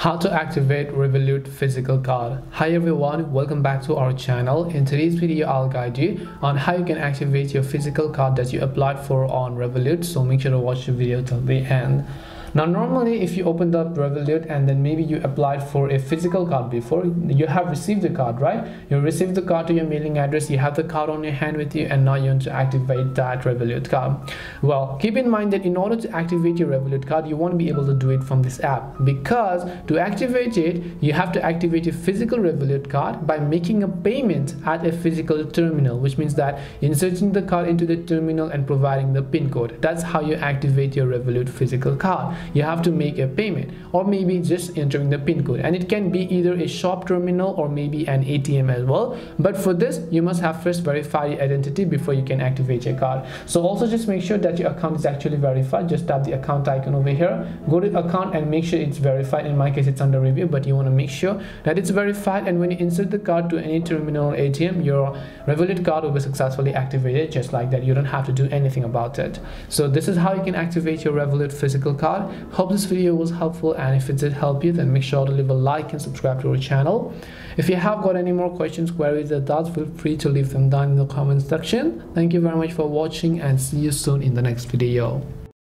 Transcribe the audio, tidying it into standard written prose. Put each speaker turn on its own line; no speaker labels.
How to activate Revolut physical card. Hi everyone, welcome back to our channel. In today's video I'll guide you on how you can activate your physical card that you applied for on Revolut, so make sure to watch the video till the end. Now normally if you opened up Revolut and then maybe you applied for a physical card before, you have received the card, right? You received the card to your mailing address, you have the card on your hand with you, and now you want to activate that Revolut card. Well, keep in mind that in order to activate your Revolut card, you won't be able to do it from this app, because to activate it, you have to activate your physical Revolut card by making a payment at a physical terminal, which means that inserting the card into the terminal and providing the PIN code. That's how you activate your Revolut physical card. You have to make a payment, or maybe just entering the PIN code, and it can be either a shop terminal or maybe an ATM as well. But for this, you must have first verified your identity before you can activate your card. So also just make sure that your account is actually verified. Just tap the account icon over here, go to account and make sure it's verified. In my case it's under review, but you want to make sure that it's verified, and when you insert the card to any terminal or ATM, your Revolut card will be successfully activated just like that. You don't have to do anything about it. So this is how you can activate your Revolut physical card. Hope this video was helpful, and if it did help you, then make sure to leave a like and subscribe to our channel. If you have got any more questions, queries, or doubts, feel free to leave them down in the comment section. Thank you very much for watching, and see you soon in the next video.